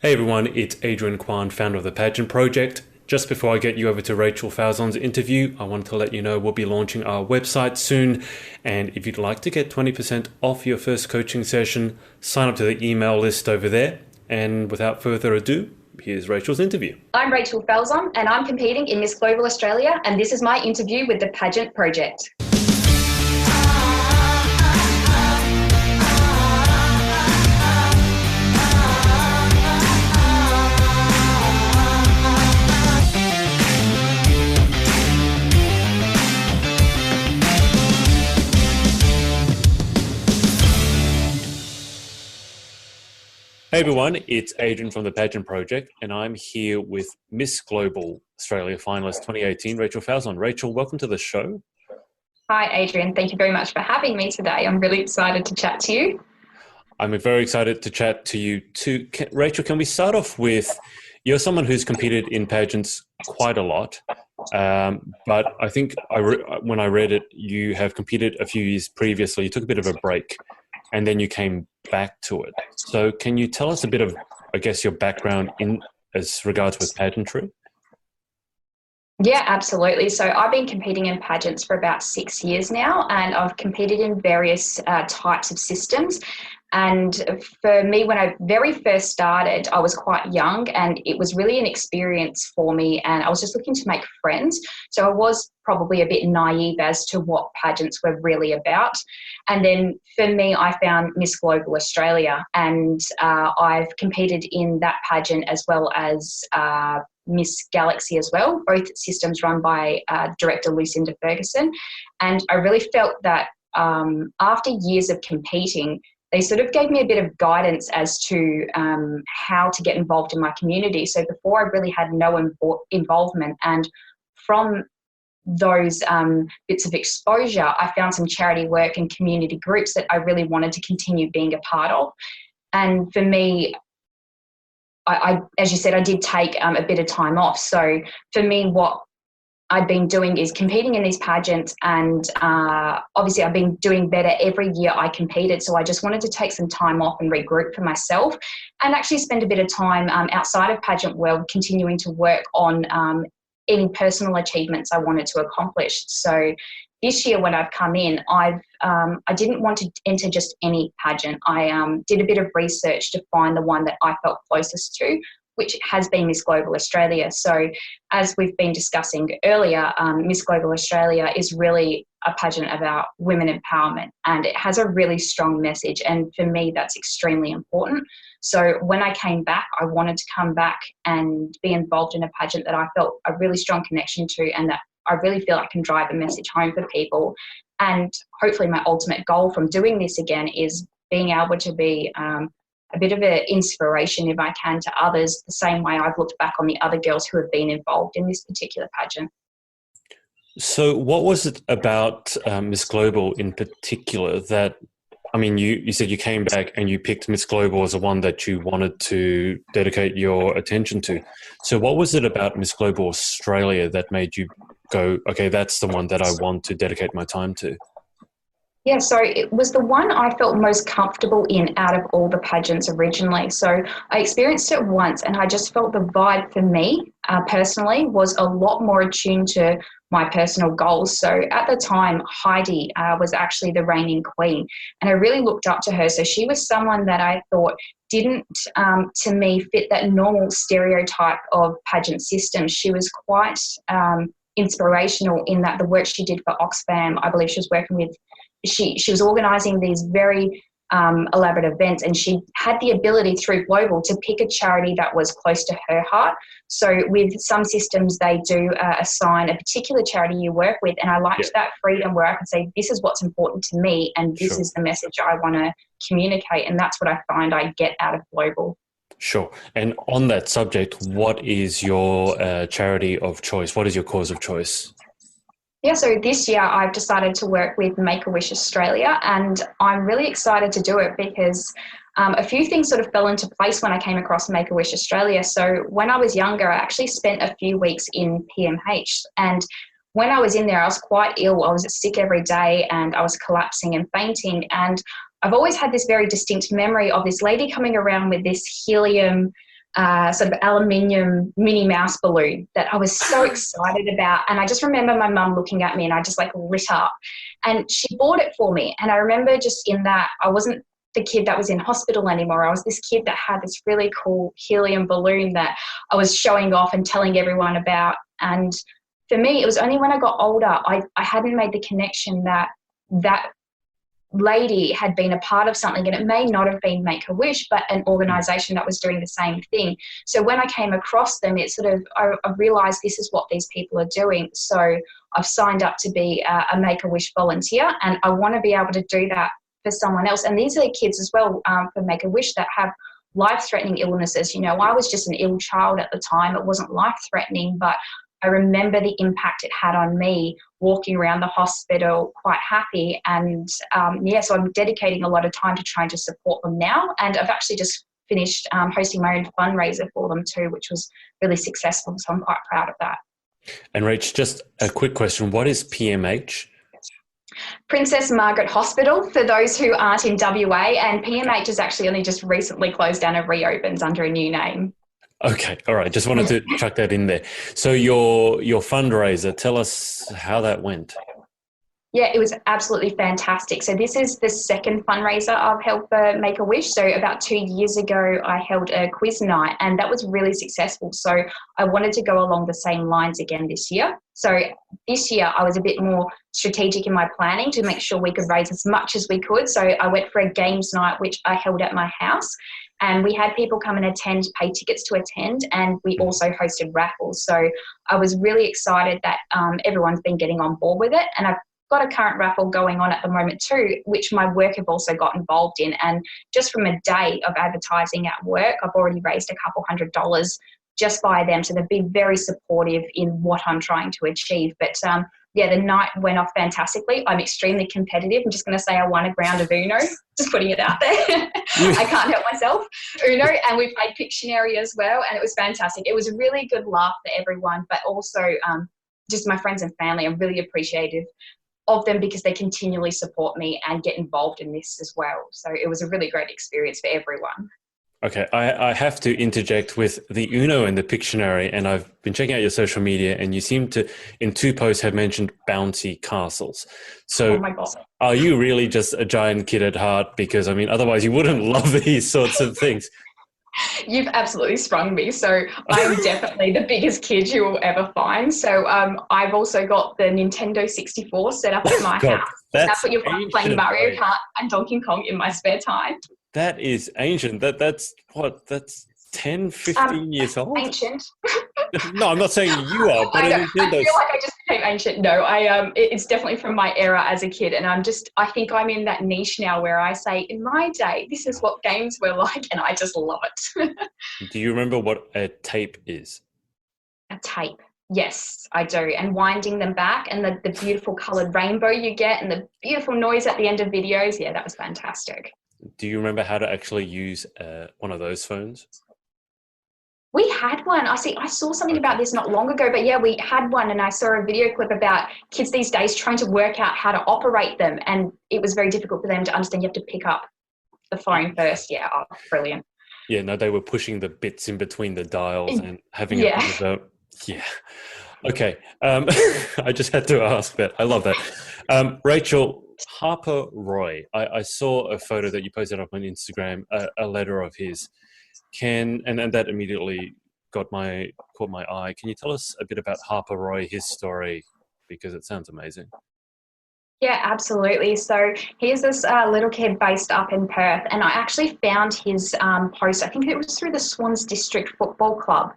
Hey everyone, it's Adrian Kwan, founder of the Pageant Project. Just before I get you over to Rachel Falzon's interview, I wanted to let you know we'll be launching our website soon. And if you'd like to get 20% off your first coaching session, sign up to the email list over there. And without further ado, here's Rachel's interview. I'm Rachel Falzon and I'm competing in Miss Global Australia, and this is my interview with the Pageant Project. Hey everyone, it's Adrian from the Pageant Project, and I'm here with Miss Global Australia Finalist 2018, Rachel Falzon. Rachel, welcome to the show. Hi Adrian, thank you very much for having me today. I'm really excited to chat to you. I'm very excited to chat to you too. Rachel, can we start off with, you're someone who's competed in pageants quite a lot, but I think when I read it, you have competed a few years previously. You took a bit of a break and then you came back to it. So can you tell us a bit of, I guess, your background in as regards with pageantry? Yeah, absolutely. So I've been competing in pageants for about 6 years now, and I've competed in various types of systems. And for me, when I very first started, I was quite young and it was really an experience for me, and I was just looking to make friends. So I was probably a bit naive as to what pageants were really about. And then for me, I found Miss Global Australia, and I've competed in that pageant as well as Miss Galaxy as well, both systems run by director Lucinda Ferguson. And I really felt that after years of competing, they sort of gave me a bit of guidance as to how to get involved in my community. So before I really had no involvement, and from those bits of exposure, I found some charity work and community groups that I really wanted to continue being a part of. And for me, I as you said, I did take a bit of time off. So for me, what I'd been doing is competing in these pageants, and obviously I've been doing better every year I competed. So I just wanted to take some time off and regroup for myself, and actually spend a bit of time outside of pageant world continuing to work on any personal achievements I wanted to accomplish. So this year when I've come in, I didn't want to enter just any pageant. I did a bit of research to find the one that I felt closest to, which has been Miss Global Australia. So as we've been discussing earlier, Miss Global Australia is really a pageant about women empowerment, and it has a really strong message. And for me, that's extremely important. So when I came back, I wanted to come back and be involved in a pageant that I felt a really strong connection to, and that I really feel I can drive a message home for people. And hopefully my ultimate goal from doing this again is being able to be a bit of an inspiration, if I can, to others, the same way I've looked back on the other girls who have been involved in this particular pageant. So what was it about Miss Global in particular that, I mean, you said you came back and you picked Miss Global as the one that you wanted to dedicate your attention to. So what was it about Miss Global Australia that made you go, okay, that's the one that I want to dedicate my time to? Yeah, so it was the one I felt most comfortable in out of all the pageants originally. So I experienced it once, and I just felt the vibe for me personally was a lot more attuned to my personal goals. So at the time, Heidi was actually the reigning queen, and I really looked up to her. So she was someone that I thought didn't, to me, fit that normal stereotype of pageant system. She was quite inspirational in that the work she did for Oxfam, I believe she was working with, she was organising these very elaborate events, and she had the ability through Global to pick a charity that was close to her heart. So with some systems, they do assign a particular charity you work with, and I liked that freedom where I could say, this is what's important to me, and this is the message I want to communicate, and that's what I find I get out of Global. Sure. And on that subject, what is your charity of choice? What is your cause of choice? Yeah, so this year I've decided to work with Make-A-Wish Australia, and I'm really excited to do it because a few things sort of fell into place when I came across Make-A-Wish Australia. So when I was younger, I actually spent a few weeks in PMH, and when I was in there, I was quite ill. I was sick every day and I was collapsing and fainting, and I've always had this very distinct memory of this lady coming around with this helium sort of aluminium Minnie Mouse balloon that I was so excited about. And I just remember my mum looking at me and I just like lit up. And she bought it for me. And I remember just in that, I wasn't the kid that was in hospital anymore. I was this kid that had this really cool helium balloon that I was showing off and telling everyone about. And for me, it was only when I got older, I hadn't made the connection that that lady had been a part of something, and it may not have been Make-A-Wish, but an organisation that was doing the same thing. So when I came across them, it sort of, I realised this is what these people are doing. So I've signed up to be a Make-A-Wish volunteer, and I want to be able to do that for someone else. And these are kids as well for Make-A-Wish that have life-threatening illnesses. You know, I was just an ill child at the time. It wasn't life-threatening, but I remember the impact it had on me walking around the hospital quite happy. And so I'm dedicating a lot of time to trying to support them now. And I've actually just finished hosting my own fundraiser for them too, which was really successful. So I'm quite proud of that. And Rach, just a quick question. What is PMH? Princess Margaret Hospital, for those who aren't in WA. And PMH has actually only just recently closed down and reopens under a new name. Okay. All right. Just wanted to chuck that in there. So your fundraiser, tell us how that went. Yeah, it was absolutely fantastic. So this is the second fundraiser I've held for Make-A-Wish. So about 2 years ago, I held a quiz night and that was really successful. So I wanted to go along the same lines again this year. So this year I was a bit more strategic in my planning to make sure we could raise as much as we could. So I went for a games night, which I held at my house. And we had people come and attend, pay tickets to attend, and we also hosted raffles. So I was really excited that everyone's been getting on board with it. And I've got a current raffle going on at the moment too, which my work have also got involved in. And just from a day of advertising at work, I've already raised a couple $100 just by them. So they've been very supportive in what I'm trying to achieve. But the night went off fantastically. I'm extremely competitive. I'm just going to say I won a round of Uno, just putting it out there. I can't help myself. Uno, and we played Pictionary as well, and it was fantastic. It was a really good laugh for everyone, but also just my friends and family. I'm really appreciative of them because they continually support me and get involved in this as well. So it was a really great experience for everyone. Okay, I have to interject with the Uno and the Pictionary, and I've been checking out your social media, and you seem to, in 2 posts, have mentioned bouncy castles. So oh my God. Are you really just a giant kid at heart? Because, I mean, otherwise you wouldn't love these sorts of things. You've absolutely sprung me. So I'm definitely the biggest kid you will ever find. So I've also got the Nintendo 64 set up at my house. That's what you're playing Mario Kart and Donkey Kong in my spare time. That is ancient. That's 10, 15 years old? Ancient. No, I'm not saying you are, but I feel like I just became ancient. No, it's definitely from my era as a kid. And I think I'm in that niche now where I say, in my day, this is what games were like, and I just love it. Do you remember what a tape is? A tape. Yes, I do. And winding them back and the beautiful coloured rainbow you get and the beautiful noise at the end of videos. Yeah, that was fantastic. Do you remember how to actually use one of those phones? We had one. I saw something about this not long ago, but yeah, we had one, and I saw a video clip about kids these days trying to work out how to operate them, and it was very difficult for them to understand. You have to pick up the phone first. Yeah, brilliant. Yeah, no, they were pushing the bits in between the dials and having a bit of yeah. Okay, I just had to ask that. I love that. Rachel, Harper Roy, I saw a photo that you posted up on Instagram, a letter of his. And that immediately caught my eye. Can you tell us a bit about Harper Roy, his story, because it sounds amazing? Yeah, absolutely. So here's this little kid based up in Perth, and I actually found his post. I think it was through the Swans District Football Club.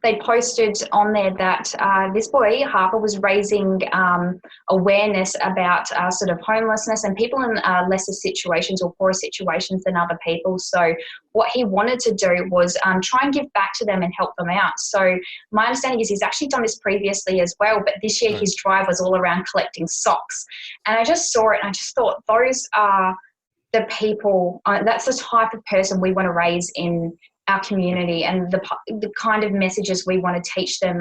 They posted on there that this boy, Harper, was raising awareness about sort of homelessness and people in lesser situations or poorer situations than other people. So what he wanted to do was try and give back to them and help them out. So my understanding is he's actually done this previously as well, but this year his drive was all around collecting socks. And I just saw it and I just thought those are the people, that's the type of person we want to raise in our community, and the kind of messages we want to teach them,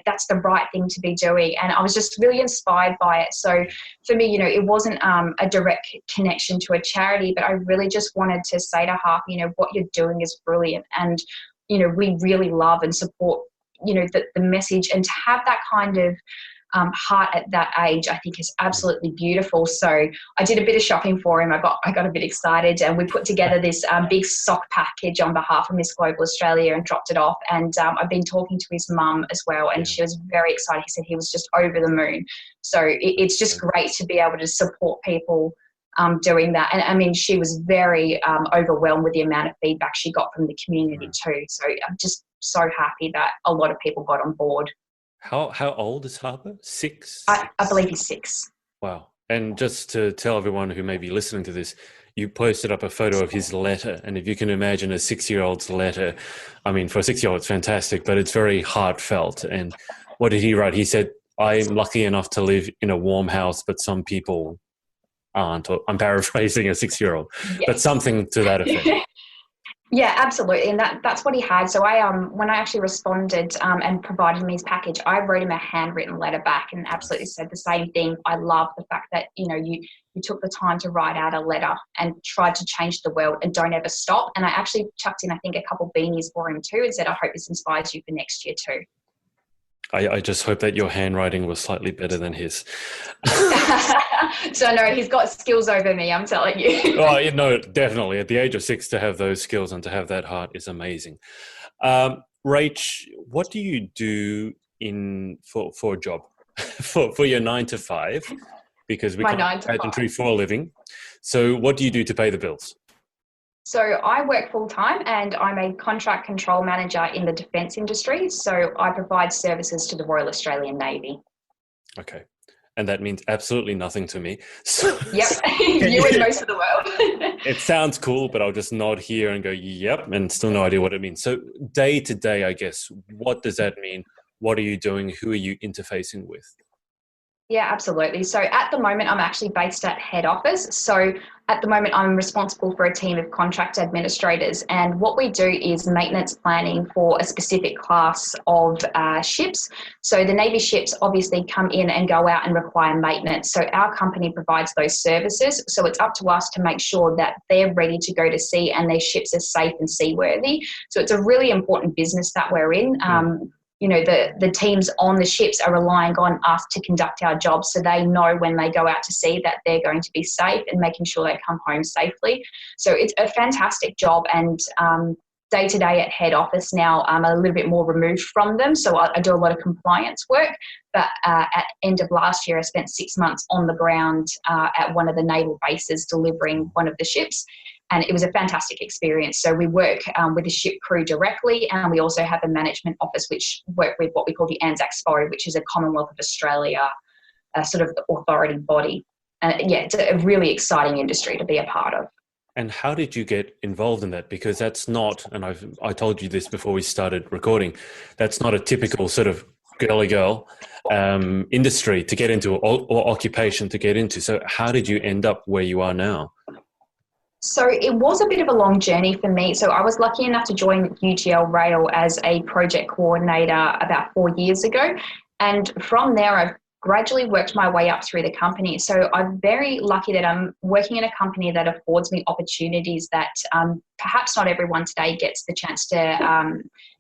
that's the right thing to be doing. And I was just really inspired by it. So for me, it wasn't a direct connection to a charity, but I really just wanted to say to Harper, what you're doing is brilliant. And we really love and support, the message, and to have that kind of heart at that age, I think is absolutely beautiful. So I did a bit of shopping for him. I got a bit excited, and we put together this big sock package on behalf of Miss Global Australia and dropped it off. And I've been talking to his mum as well, and she was very excited. He said he was just over the moon. So it's just great to be able to support people doing that. And I mean, she was very overwhelmed with the amount of feedback she got from the community too. So I'm just so happy that a lot of people got on board. How old is Harper? 6? I believe he's 6. Wow. And just to tell everyone who may be listening to this, you posted up a photo of his letter. And if you can imagine a 6-year-old's letter, I mean, for a 6-year-old, it's fantastic, but it's very heartfelt. And what did he write? He said, I'm lucky enough to live in a warm house, but some people aren't. Or I'm paraphrasing a 6-year-old, but something to that effect. Yeah, absolutely. And that's what he had. So when I actually responded and provided him his package, I wrote him a handwritten letter back and absolutely said the same thing. I love the fact that, you took the time to write out a letter and tried to change the world, and don't ever stop. And I actually chucked in, I think, a couple beanies for him too, and said, I hope this inspires you for next year too. I just hope that your handwriting was slightly better than his. So no, he's got skills over me, I'm telling you. Oh, no, definitely. At the age of 6, to have those skills and to have that heart is amazing. Rach, what do you do for a job? for your 9 to 5? Because we can't do pageantry for a living. So what do you do to pay the bills? So I work full-time, and I'm a contract control manager in the defence industry. So I provide services to the Royal Australian Navy. Okay. And that means absolutely nothing to me. So, yep, you and most of the world. It sounds cool, but I'll just nod here and go, yep, and still no idea what it means. So day to day, I guess, what does that mean? What are you doing? Who are you interfacing with? Yeah, absolutely. So at the moment, I'm actually based at head office. So at the moment, I'm responsible for a team of contract administrators. And what we do is maintenance planning for a specific class of ships. So the Navy ships obviously come in and go out and require maintenance. So our company provides those services. So it's up to us to make sure that they're ready to go to sea and their ships are safe and seaworthy. So it's a really important business that we're in. The teams on the ships are relying on us to conduct our jobs, so they know when they go out to sea that they're going to be safe and making sure they come home safely. So it's a fantastic job, and day to day at head office now, I'm a little bit more removed from them. So I do a lot of compliance work, but at end of last year, I spent 6 months on the ground at one of the naval bases delivering one of the ships. And it was a fantastic experience. So we work with the ship crew directly, and we also have a management office which work with what we call the Anzac SPO, which is a Commonwealth of Australia sort of authority body. It's a really exciting industry to be a part of. And how did you get involved in that? Because that's not, and I told you this before we started recording, that's not a typical sort of girly girl industry to get into, or occupation to get into. So how did you end up where you are now? So it was a bit of a long journey for me. So I was lucky enough to join UGL Rail as a project coordinator about 4 years ago. And from there, I've gradually worked my way up through the company. So I'm very lucky that I'm working in a company that affords me opportunities that perhaps not everyone today gets the chance to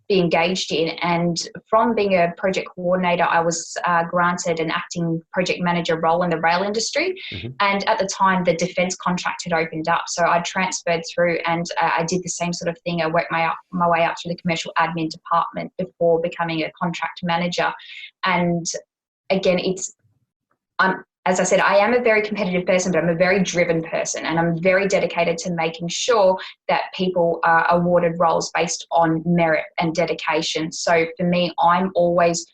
be engaged in. And from being a project coordinator, I was granted an acting project manager role in the rail industry. Mm-hmm. And at the time, the defence contract had opened up. So I transferred through, and I did the same sort of thing. I worked my way up through the commercial admin department before becoming a contract manager. And again, as I said, I am a very competitive person, but I'm a very driven person, and I'm very dedicated to making sure that people are awarded roles based on merit and dedication. So for me, I'm always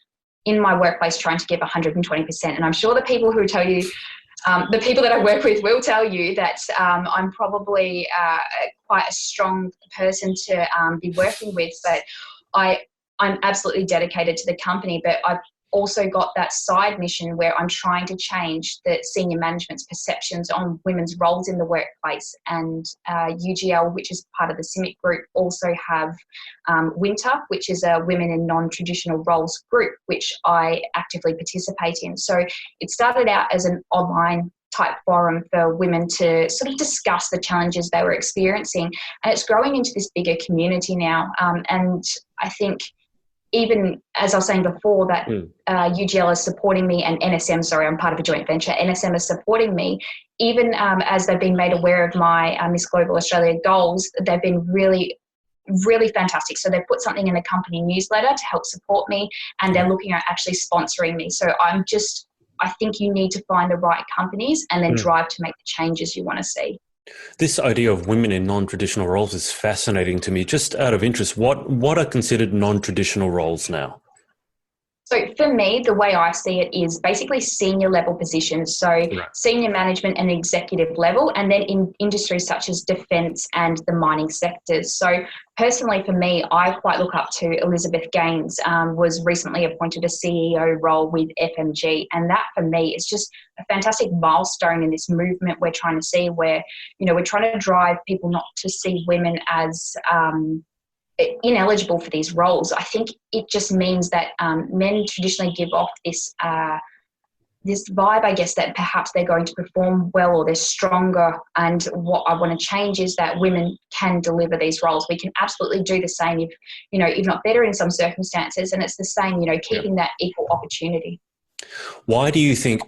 in my workplace trying to give 120%. And I'm sure the people who tell you, the people that I work with will tell you that I'm probably quite a strong person to be working with, but I'm absolutely dedicated to the company. But I've also got that side mission where I'm trying to change the senior management's perceptions on women's roles in the workplace. And UGL, which is part of the CIMIC group, also have Winter, which is a women in non-traditional roles group, which I actively participate in. So it started out as an online type forum for women to sort of discuss the challenges they were experiencing. And it's growing into this bigger community now. And I think, even as I was saying before, that UGL is supporting me, and NSM, sorry, I'm part of a joint venture, NSM is supporting me. Even as they've been made aware of my Miss Global Australia goals, they've been really, really fantastic. So they've put something in the company newsletter to help support me, and they're looking at actually sponsoring me. So I think you need to find the right companies and then drive to make the changes you want to see. This idea of women in non-traditional roles is fascinating to me. Just out of interest, what are considered non-traditional roles now? So for me, the way I see it is basically senior level positions. So senior management and executive level, and then in industries such as defence and the mining sectors. So personally for me, I quite look up to Elizabeth Gaines, was recently appointed a CEO role with FMG. And that for me is just a fantastic milestone in this movement we're trying to see, where, we're trying to drive people not to see women as ineligible for these roles. I think it just means that men traditionally give off this vibe, I guess, that perhaps they're going to perform well or they're stronger. And what I want to change is that women can deliver these roles. We can absolutely do the same, if not better in some circumstances. And it's the same, keeping that equal opportunity. Why do you think,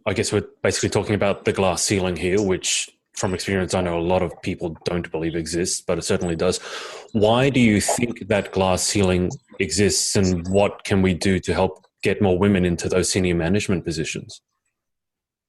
I guess we're basically talking about the glass ceiling here, which from experience, I know a lot of people don't believe exists, but it certainly does. Why do you think that glass ceiling exists, and what can we do to help get more women into those senior management positions?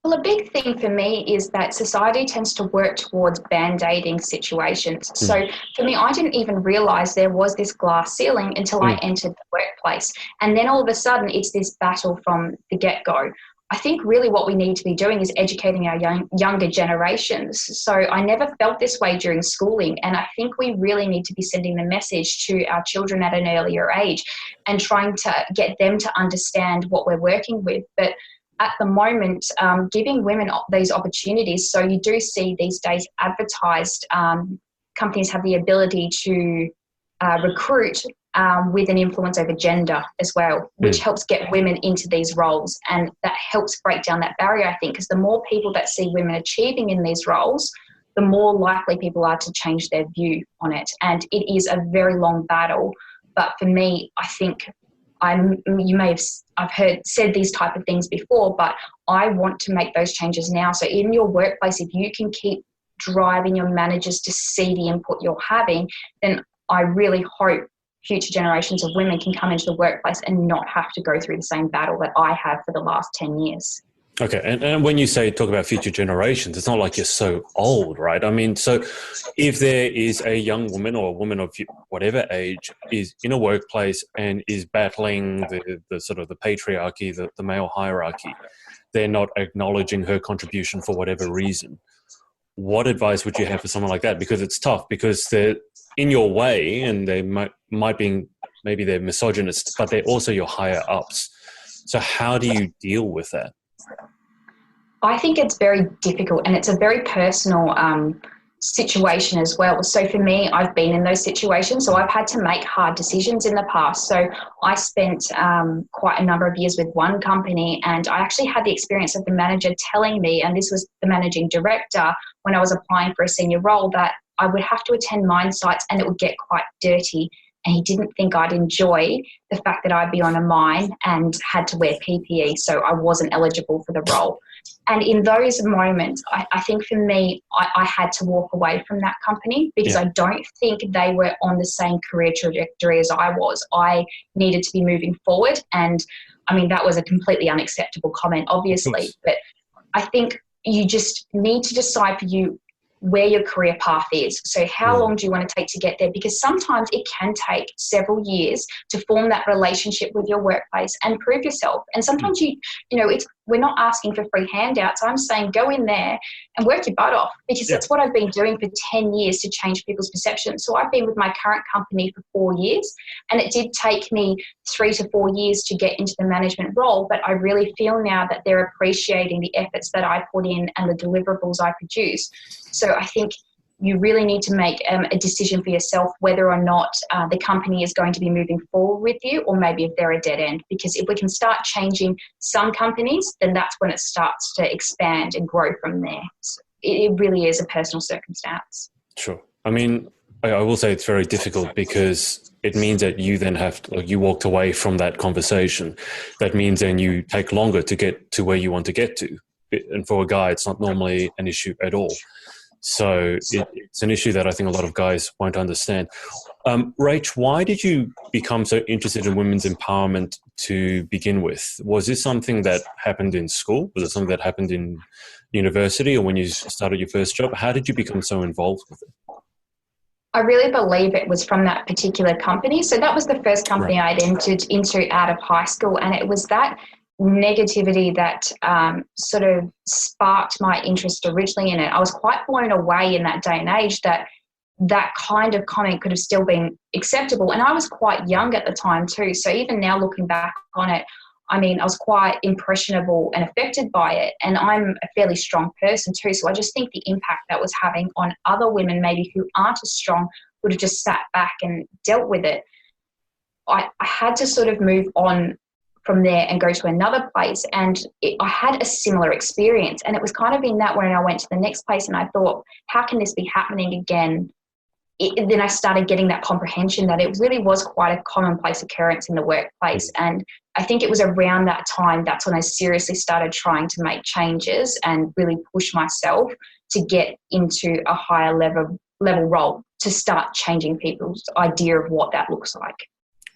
Well, a big thing for me is that society tends to work towards band-aiding situations. So for me, I didn't even realise there was this glass ceiling until I entered the workplace. And then all of a sudden, it's this battle from the get-go. I think really what we need to be doing is educating our younger generations. So I never felt this way during schooling, and I think we really need to be sending the message to our children at an earlier age and trying to get them to understand what we're working with. But at the moment, giving women these opportunities, so you do see these days advertised, companies have the ability to recruit with an influence over gender as well, which helps get women into these roles. And that helps break down that barrier, I think, because the more people that see women achieving in these roles, the more likely people are to change their view on it. And it is a very long battle. But for me, I think I've said these type of things before, but I want to make those changes now. So in your workplace, if you can keep driving your managers to see the input you're having, then I really hope future generations of women can come into the workplace and not have to go through the same battle that I have for the last 10 years. Okay. And when you talk about future generations, it's not like you're so old, right? So if there is a young woman or a woman of whatever age is in a workplace and is battling the sort of the patriarchy, the male hierarchy, they're not acknowledging her contribution for whatever reason. What advice would you have for someone like that? Because it's tough, because they're in your way, and they might be, maybe they're misogynist, but they're also your higher ups. So how do you deal with that? I think it's very difficult, and it's a very personal situation as well. So for me, I've been in those situations, so I've had to make hard decisions in the past. So I spent quite a number of years with one company, and I actually had the experience of the manager telling me, and this was the managing director, when I was applying for a senior role, that I would have to attend mine sites and it would get quite dirty. And he didn't think I'd enjoy the fact that I'd be on a mine and had to wear PPE, so I wasn't eligible for the role. And in those moments, I think for me, I had to walk away from that company, because I don't think they were on the same career trajectory as I was. I needed to be moving forward. And that was a completely unacceptable comment, obviously. But I think you just need to decide for you where your career path is. So how long do you want to take to get there? Because sometimes it can take several years to form that relationship with your workplace and prove yourself. And sometimes we're not asking for free handouts. I'm saying go in there and work your butt off, because that's what I've been doing for 10 years to change people's perceptions. So I've been with my current company for 4 years, and it did take me 3 to 4 years to get into the management role. But I really feel now that they're appreciating the efforts that I put in and the deliverables I produce. So I think you really need to make a decision for yourself whether or not the company is going to be moving forward with you, or maybe if they're a dead end. Because if we can start changing some companies, then that's when it starts to expand and grow from there. So it really is a personal circumstance. Sure. I mean, I will say it's very difficult because it means that you then have to, you walked away from that conversation. That means then you take longer to get to where you want to get to. And for a guy, it's not normally an issue at all. So it's an issue that I think a lot of guys won't understand. Rach, why did you become so interested in women's empowerment to begin with? Was this something that happened in school? Was it something that happened in university, or when you started your first job? How did you become so involved with it? I really believe it was from that particular company. So that was the first company Right. I'd entered into out of high school, and it was that negativity that sort of sparked my interest originally in it. I was quite blown away in that day and age that that kind of comment could have still been acceptable. And I was quite young at the time too. So even now looking back on it, I mean, I was quite impressionable and affected by it. And I'm a fairly strong person too. So I just think the impact that was having on other women maybe who aren't as strong would have just sat back and dealt with it. I had to sort of move on from there and go to another place. And I had a similar experience. And it was kind of in that when I went to the next place and I thought, how can this be happening again? Then I started getting that comprehension that it really was quite a commonplace occurrence in the workplace. And I think it was around that time, that's when I seriously started trying to make changes and really push myself to get into a higher level role, to start changing people's idea of what that looks like.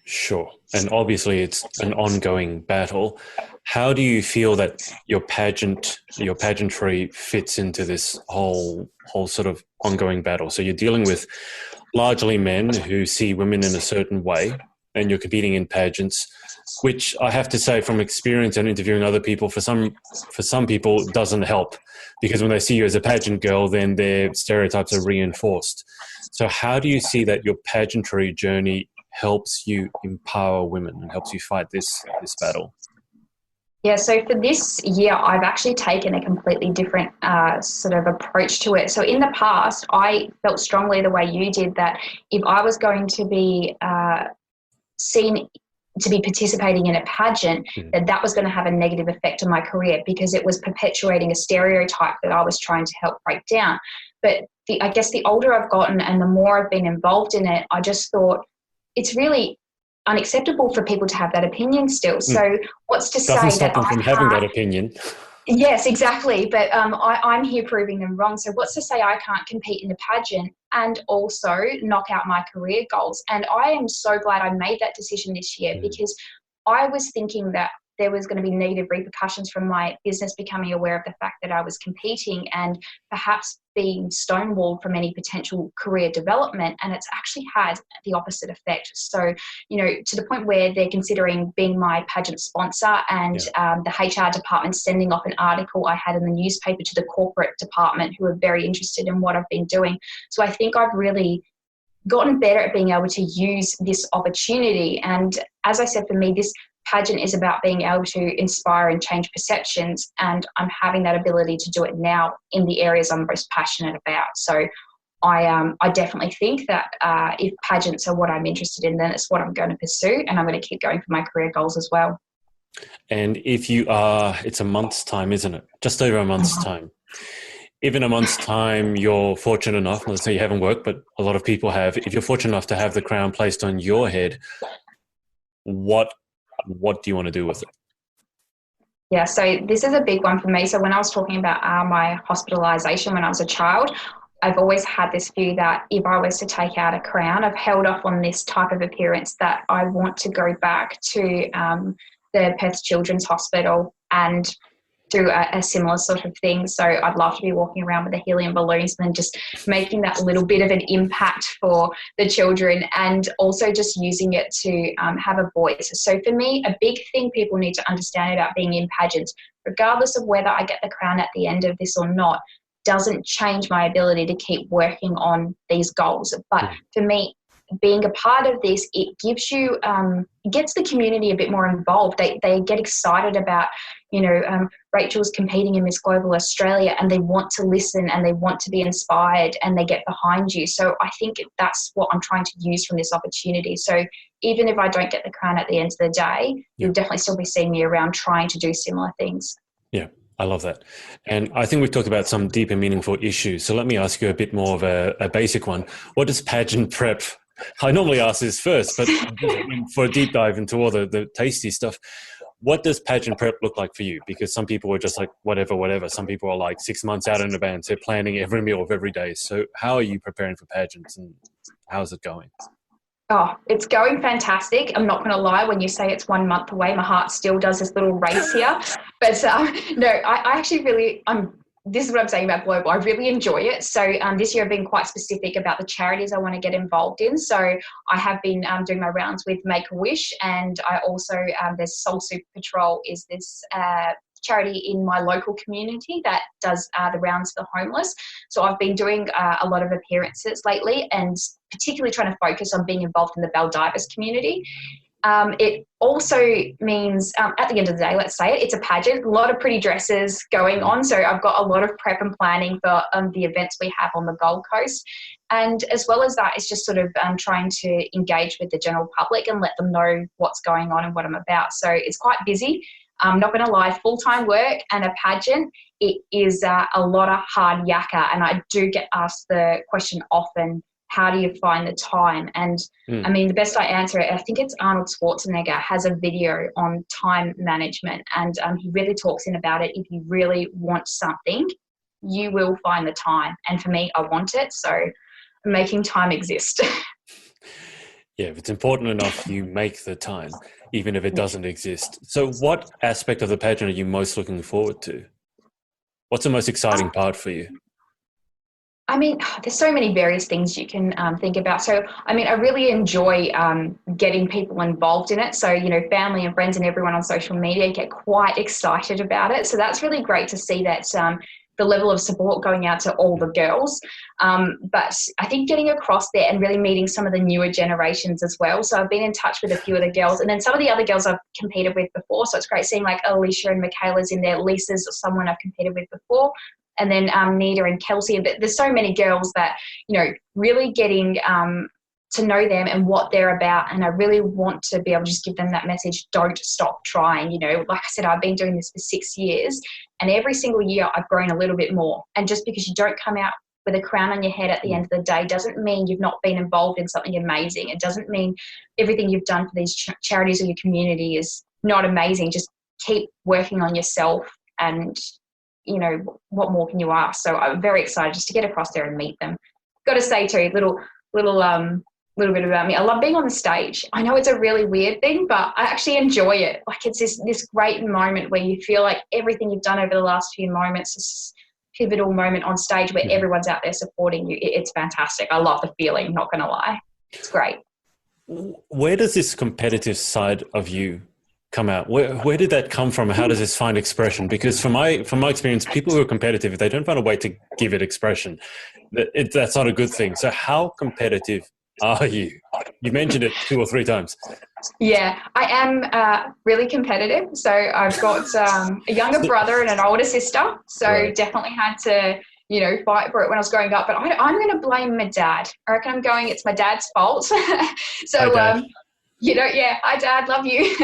Sure. And obviously it's an ongoing battle. How do you feel that your pageantry fits into this whole sort of ongoing battle? So you're dealing with largely men who see women in a certain way, and you're competing in pageants, which I have to say from experience and interviewing other people, for some people doesn't help, because when they see you as a pageant girl, then their stereotypes are reinforced. So how do you see that your pageantry journey helps you empower women and helps you fight this battle? Yeah, so for this year, I've actually taken a completely different sort of approach to it. So in the past, I felt strongly the way you did that if I was going to be seen to be participating in a pageant, that was going to have a negative effect on my career, because it was perpetuating a stereotype that I was trying to help break down. But I guess the older I've gotten and the more I've been involved in it, I just thought it's really unacceptable for people to have that opinion still. So what's to say Doesn't stop that them I from having that opinion. Yes, exactly. But I'm here proving them wrong. So what's to say I can't compete in a pageant and also knock out my career goals? And I am so glad I made that decision this year, because I was thinking that there was going to be negative repercussions from my business becoming aware of the fact that I was competing and perhaps being stonewalled from any potential career development. And it's actually had the opposite effect. So, to the point where they're considering being my pageant sponsor, and the HR department sending off an article I had in the newspaper to the corporate department, who are very interested in what I've been doing. So I think I've really gotten better at being able to use this opportunity. And as I said, for me, this pageant is about being able to inspire and change perceptions, and I'm having that ability to do it now in the areas I'm most passionate about. So I definitely think that if pageants are what I'm interested in, then it's what I'm going to pursue, and I'm going to keep going for my career goals as well. And if you are, it's a month's time, isn't it? Just over a month's time. If in a month's time you're fortunate enough, let's say you haven't worked, but a lot of people have, if you're fortunate enough to have the crown placed on your head, what do you want to do with it? Yeah, so this is a big one for me. So when I was talking about my hospitalisation when I was a child, I've always had this view that if I was to take out a crown, I've held off on this type of appearance, that I want to go back to the Perth Children's Hospital and do a similar sort of thing. So I'd love to be walking around with the helium balloons and then just making that little bit of an impact for the children, and also just using it to have a voice. So for me, a big thing people need to understand about being in pageants, regardless of whether I get the crown at the end of this or not, doesn't change my ability to keep working on these goals. But for me, being a part of this, it gives you, gets the community a bit more involved. They get excited about, Rachel's competing in Miss Global Australia, and they want to listen and they want to be inspired and they get behind you. So I think that's what I'm trying to use from this opportunity. So even if I don't get the crown at the end of the day, you'll definitely still be seeing me around trying to do similar things. Yeah, I love that. And I think we've talked about some deep and meaningful issues. So let me ask you a bit more of a basic one. What does pageant prep? I normally ask this first, but for a deep dive into all the tasty stuff, what does pageant prep look like for you? Because some people are just like, whatever. Some people are like 6 months out in advance. They're planning every meal of every day. So how are you preparing for pageants and how's it going? Oh, it's going fantastic. I'm not going to lie. When you say it's 1 month away, my heart still does this little race here. But no, I actually really, this is what I'm saying about Global. I really enjoy it. So this year I've been quite specific about the charities I want to get involved in. So I have been doing my rounds with Make-A-Wish, and I also, there's Soul Super Patrol is this charity in my local community that does the rounds for the homeless. So I've been doing a lot of appearances lately, and particularly trying to focus on being involved in the Baldivis community. It also means, at the end of the day, let's say it's a pageant, a lot of pretty dresses going on. So I've got a lot of prep and planning for the events we have on the Gold Coast. And as well as that, it's just sort of trying to engage with the general public and let them know what's going on and what I'm about. So it's quite busy. I'm not going to lie, full-time work and a pageant, it is a lot of hard yakka. And I do get asked the question often, how do you find the time? And I mean, the best I answer it, I think it's Arnold Schwarzenegger has a video on time management, and he really talks in about it. If you really want something, you will find the time. And for me, I want it. So I'm making time exist. Yeah, if it's important enough, you make the time, even if it doesn't exist. So what aspect of the pageant are you most looking forward to? What's the most exciting part for you? I mean, there's so many various things you can think about. So, I mean, I really enjoy getting people involved in it. So, family and friends and everyone on social media get quite excited about it. So that's really great to see that the level of support going out to all the girls. But I think getting across there and really meeting some of the newer generations as well. So I've been in touch with a few of the girls, and then some of the other girls I've competed with before. So it's great seeing like Alicia and Michaela's in there. Lisa's someone I've competed with before. And then Nita and Kelsey. There's so many girls that, really getting to know them and what they're about. And I really want to be able to just give them that message, don't stop trying. Like I said, I've been doing this for 6 years, and every single year I've grown a little bit more. And just because you don't come out with a crown on your head at the end of the day doesn't mean you've not been involved in something amazing. It doesn't mean everything you've done for these charities or your community is not amazing. Just keep working on yourself, and what more can you ask? So I'm very excited just to get across there and meet them. Got to say too, little bit about me. I love being on the stage. I know it's a really weird thing, but I actually enjoy it. Like it's this great moment where you feel like everything you've done over the last few moments, this pivotal moment on stage where everyone's out there supporting you. It's fantastic. I love the feeling, not going to lie. It's great. Where does this competitive side of you come out? Where did that come from? How does this find expression? Because from my experience, people who are competitive, if they don't find a way to give it expression, that's not a good thing. So how competitive are you? You mentioned it 2 or 3 times. Yeah, I am really competitive. So I've got a younger brother and an older sister. So definitely had to, fight for it when I was growing up. But I'm going to blame my dad. I reckon it's my dad's fault. So, hi Dad, love you.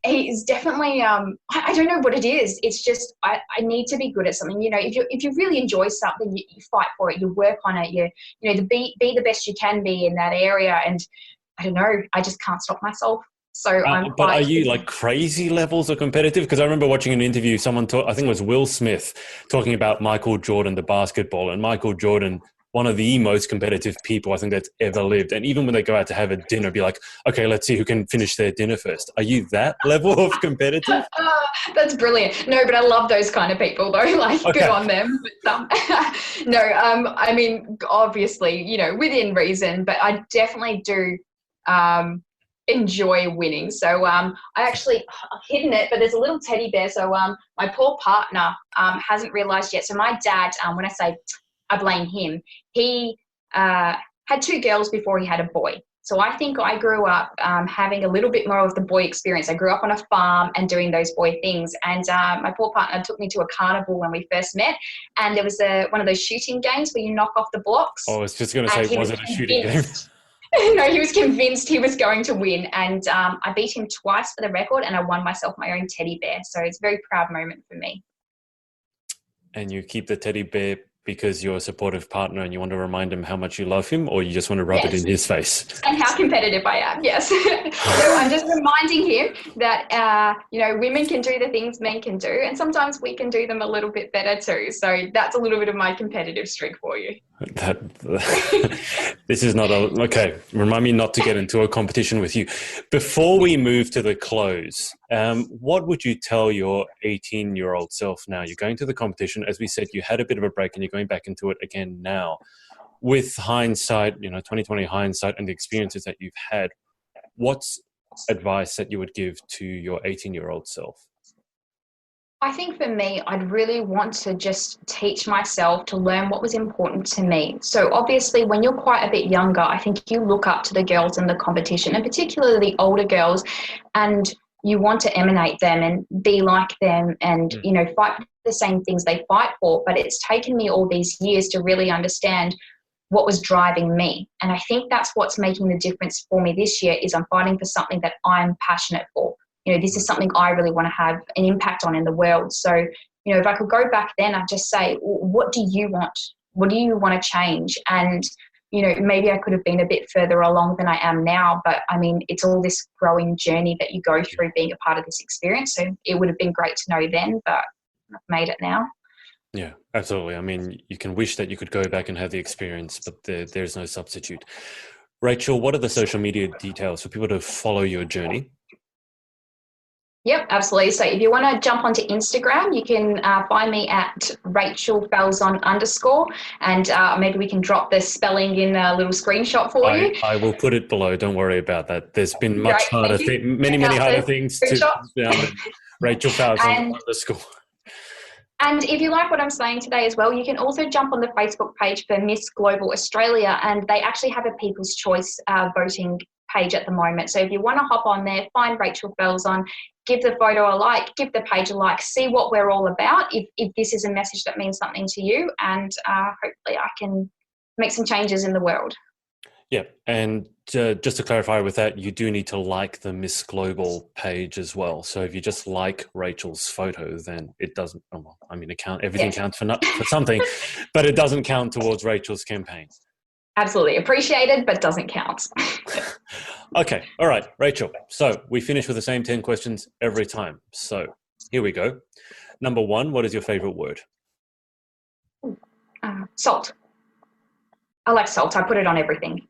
He is definitely, I don't know what it is. It's just, I need to be good at something. If you really enjoy something, you fight for it, you work on it, be the best you can be in that area. And I don't know, I just can't stop myself. So but are you like crazy levels of competitive? Because I remember watching an interview, someone I think it was Will Smith, talking about Michael Jordan, the basketball, and Michael Jordan, one of the most competitive people I think that's ever lived. And even when they go out to have a dinner, be like, okay, let's see who can finish their dinner first. Are you that level of competitive? That's brilliant. No, but I love those kind of people though, like good on them. But, I mean, obviously, within reason, but I definitely do enjoy winning. So I've hidden it, but there's a little teddy bear. So my poor partner hasn't realised yet. So my dad, when I say I blame him, he had two girls before he had a boy. So I think I grew up having a little bit more of the boy experience. I grew up on a farm and doing those boy things. And my poor partner took me to a carnival when we first met. And there was one of those shooting games where you knock off the blocks. Oh, I was just going to say, was it a shooting game? No, he was convinced he was going to win. And I beat him twice for the record, and I won myself my own teddy bear. So it's a very proud moment for me. And you keep the teddy bear because you're a supportive partner and you want to remind him how much you love him, or you just want to rub it in his face? And how competitive I am, yes. So I'm just reminding him that, women can do the things men can do, and sometimes we can do them a little bit better too. So that's a little bit of my competitive streak for you. This is not okay. Remind me not to get into a competition with you. Before we move to the close, what would you tell your 18-year-old self now? You're going to the competition. As we said, you had a bit of a break and you're going back into it again now. With hindsight, 2020 hindsight and the experiences that you've had, what's advice that you would give to your 18-year-old self? I think for me, I'd really want to just teach myself to learn what was important to me. So obviously when you're quite a bit younger, I think you look up to the girls in the competition, and particularly the older girls, and you want to emanate them and be like them and, fight for the same things they fight for. But it's taken me all these years to really understand what was driving me. And I think that's what's making the difference for me this year is I'm fighting for something that I'm passionate for. This is something I really want to have an impact on in the world. So, if I could go back then, I'd just say, what do you want? What do you want to change? And, maybe I could have been a bit further along than I am now, but I mean, it's all this growing journey that you go through being a part of this experience. So it would have been great to know then, but I've made it now. Yeah, absolutely. I mean, you can wish that you could go back and have the experience, but there's no substitute. Rachel, what are the social media details for people to follow your journey? Yep, absolutely. So if you want to jump onto Instagram, you can find me at Rachel Falzon _ and maybe we can drop the spelling in a little screenshot for you. I will put it below. Don't worry about that. There's been much harder many harder things to Rachel Falzon _ And if you like what I'm saying today as well, you can also jump on the Facebook page for Miss Global Australia, and they actually have a People's Choice voting page at the moment. So if you want to hop on there, find Rachel Falzon, give the photo a like, give the page a like, see what we're all about, if this is a message that means something to you, and hopefully I can make some changes in the world. Yeah, and just to clarify with that, you do need to like the Miss Global page as well. So if you just like Rachel's photo, then it doesn't, everything counts for something, but it doesn't count towards Rachel's campaign. Absolutely. Appreciated, but doesn't count. Okay. All right, Rachel. So we finish with the same 10 questions every time. So here we go. Number 1, what is your favorite word? Salt. I like salt. I put it on everything.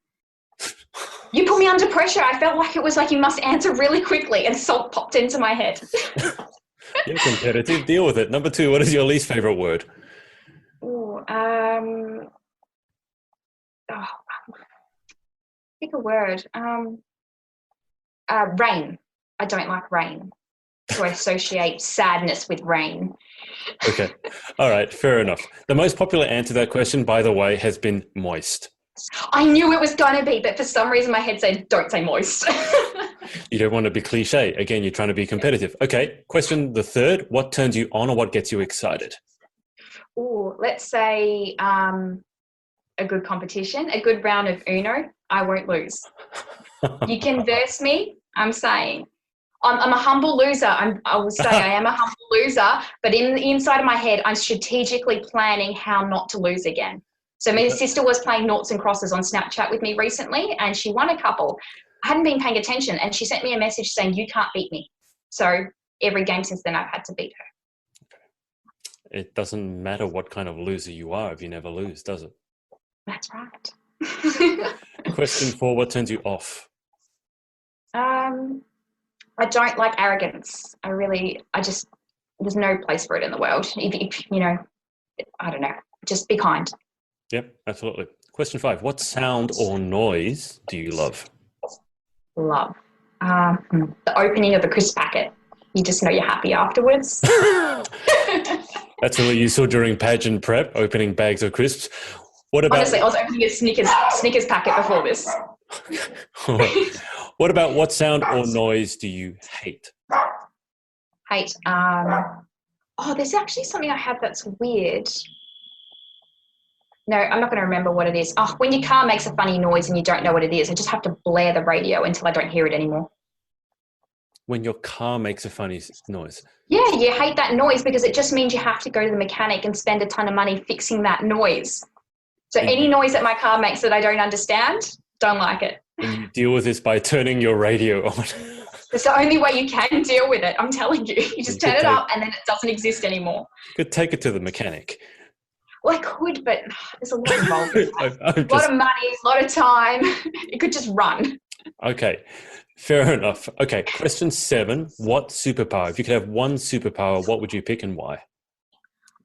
You put me under pressure. I felt like it was like you must answer really quickly, and salt popped into my head. You're competitive. Deal with it. Number 2, what is your least favorite word? Pick a word. Rain. I don't like rain. So I associate sadness with rain. Okay. All right. Fair enough. The most popular answer to that question, by the way, has been moist. I knew it was going to be, but for some reason my head said, don't say moist. You don't want to be cliche. Again, you're trying to be competitive. Okay. Question the third, what turns you on or what gets you excited? Let's say a good competition, a good round of Uno. I won't lose. You can verse me. I'm saying I'm a humble loser. I will say I am a humble loser, but in the inside of my head, I'm strategically planning how not to lose again. So my sister was playing noughts and crosses on Snapchat with me recently, and she won a couple. I hadn't been paying attention, and she sent me a message saying, you can't beat me. So every game since then, I've had to beat her. It doesn't matter what kind of loser you are if you never lose, does it? That's right. Question 4, what turns you off? I don't like arrogance. There's no place for it in the world. If I don't know, just be kind. Yep, absolutely. Question 5, what sound or noise do you love? Love. The opening of a crisp packet. You just know you're happy afterwards. That's really useful during pageant prep, opening bags of crisps. What about Honestly, I was opening a Snickers packet before this. what about what sound or noise do you hate? Hate. There's actually something I have that's weird. No, I'm not going to remember what it is. Oh, when your car makes a funny noise and you don't know what it is, I just have to blare the radio until I don't hear it anymore. When your car makes a funny noise? Yeah, you hate that noise because it just means you have to go to the mechanic and spend a ton of money fixing that noise. So any noise that my car makes that I don't understand, don't like it. And you deal with this by turning your radio on. It's the only way you can deal with it, I'm telling you. You just turn it up and then it doesn't exist anymore. You could take it to the mechanic. Well, I could, but there's a lot involved in that. A lot of money, a lot of time. It could just run. Okay, fair enough. Okay, question 7. What superpower? If you could have one superpower, what would you pick and why?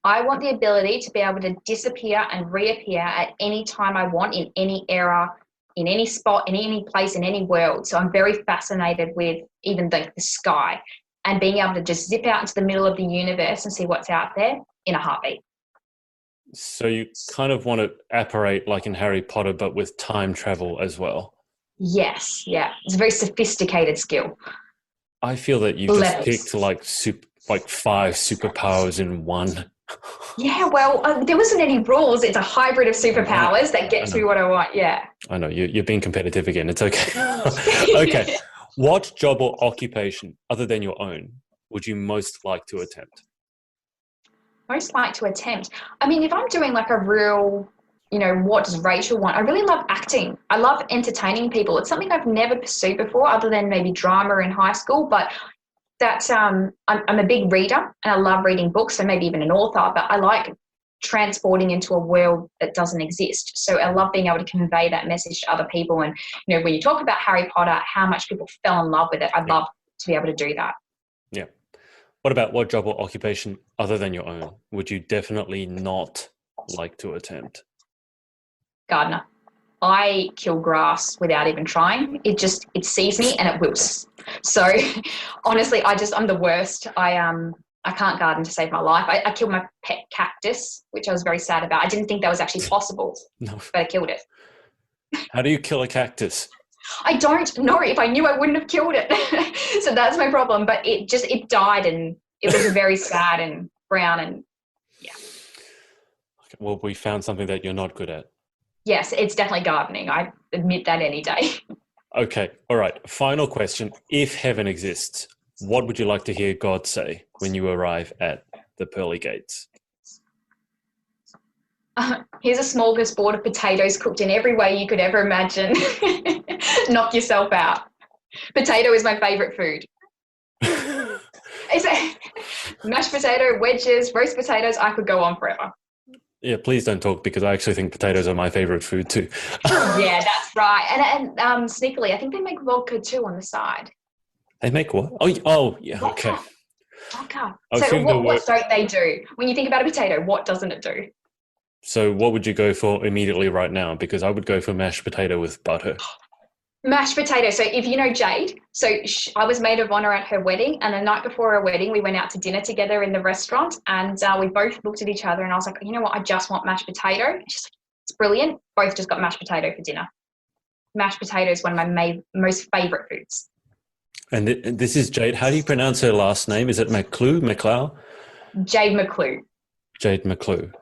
I want the ability to be able to disappear and reappear at any time I want, in any era, in any spot, in any place, in any world. So I'm very fascinated with even the sky and being able to just zip out into the middle of the universe and see what's out there in a heartbeat. So you kind of want to apparate like in Harry Potter, but with time travel as well. Yes, yeah. It's a very sophisticated skill. I feel that you've just picked like 5 superpowers in one. Yeah, well, there wasn't any rules. It's a hybrid of superpowers that gets me what I want, yeah. I know, you're being competitive again. It's okay. Okay. What job or occupation, other than your own, would you most like to attempt? Most like to attempt. I mean, if I'm doing like a real, what does Rachel want? I really love acting. I love entertaining people. It's something I've never pursued before other than maybe drama in high school, but that's, I'm a big reader and I love reading books, so maybe even an author, but I like transporting into a world that doesn't exist. So I love being able to convey that message to other people. And, when you talk about Harry Potter, how much people fell in love with it, I'd love to be able to do that. Yeah. What about what job or occupation other than your own would you definitely not like to attempt? Gardener. I kill grass without even trying. It sees me and it wilts. So honestly, I'm the worst. I can't garden to save my life. I killed my pet cactus, which I was very sad about. I didn't think that was actually possible, but I killed it. How do you kill a cactus? I don't know. If I knew, I wouldn't have killed it. So that's my problem. But it died and it was very sad and brown and yeah. Okay, well, we found something that you're not good at. Yes, it's definitely gardening. I admit that any day. Okay. All right. Final question. If heaven exists, what would you like to hear God say when you arrive at the pearly gates? Here's a smorgasbord of potatoes cooked in every way you could ever imagine. Knock yourself out. Potato is my favourite food. Is it mashed potato, wedges, roast potatoes? I could go on forever. Yeah, please don't talk because I actually think potatoes are my favourite food too. Yeah, that's right. And sneakily, I think they make vodka too on the side. They make what? Oh, yeah, okay. Vodka. So what don't they do? When you think about a potato, what doesn't it do? So what would you go for immediately right now? Because I would go for mashed potato with butter. Mashed potato. So if you know Jade, I was maid of honour at her wedding, and the night before her wedding, we went out to dinner together in the restaurant, and we both looked at each other, and I was like, you know what, I just want mashed potato. She's like, it's brilliant. Both just got mashed potato for dinner. Mashed potato is one of my most favourite foods. And this is Jade. How do you pronounce her last name? Is it McClew? Jade McClew. Jade McClew,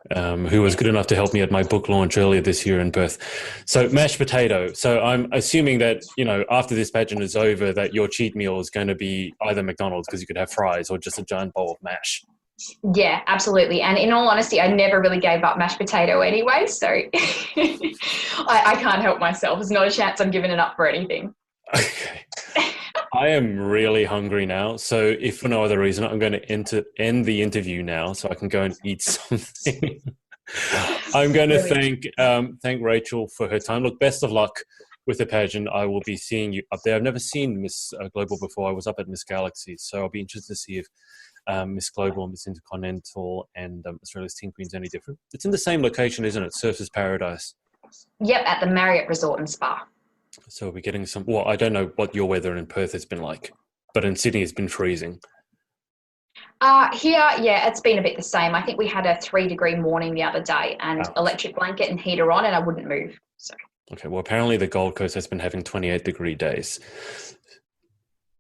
who was good enough to help me at my book launch earlier this year in Perth. So mashed potato. So I'm assuming that, after this pageant is over, that your cheat meal is going to be either McDonald's because you could have fries or just a giant bowl of mash. Yeah, absolutely. And in all honesty, I never really gave up mashed potato anyway. So I can't help myself. There's not a chance I'm giving it up for anything. Okay. I am really hungry now. So if for no other reason, I'm going to end the interview now so I can go and eat something. I'm going to thank Rachel for her time. Look, best of luck with the pageant. I will be seeing you up there. I've never seen Miss Global before. I was up at Miss Galaxy. So I'll be interested to see if Miss Global, Miss Intercontinental and Australia's Teen Queen's any different. It's in the same location, isn't it? Surfers Paradise. Yep, at the Marriott Resort and Spa. So we're getting I don't know what your weather in Perth has been like, but in Sydney it's been freezing. Here, yeah, it's been a bit the same. I think we had a 3-degree morning the other day and Wow. electric blanket and heater on, and I wouldn't move. So Okay, well, apparently the Gold Coast has been having 28-degree days.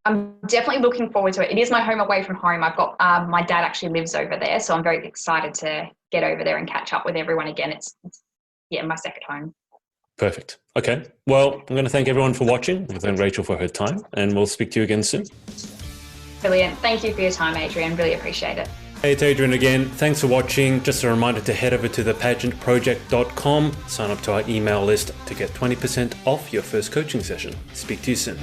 I'm definitely looking forward to it. It is my home away from home. I've got my dad actually lives over there, so I'm very excited to get over there and catch up with everyone again. It's yeah, my second home. Perfect. Okay. Well, I'm going to thank everyone for watching. I'm going to thank Rachel for her time, and we'll speak to you again soon. Brilliant. Thank you for your time, Adrian. Really appreciate it. Hey, it's Adrian again. Thanks for watching. Just a reminder to head over to thepageantproject.com, sign up to our email list to get 20% off your first coaching session. Speak to you soon.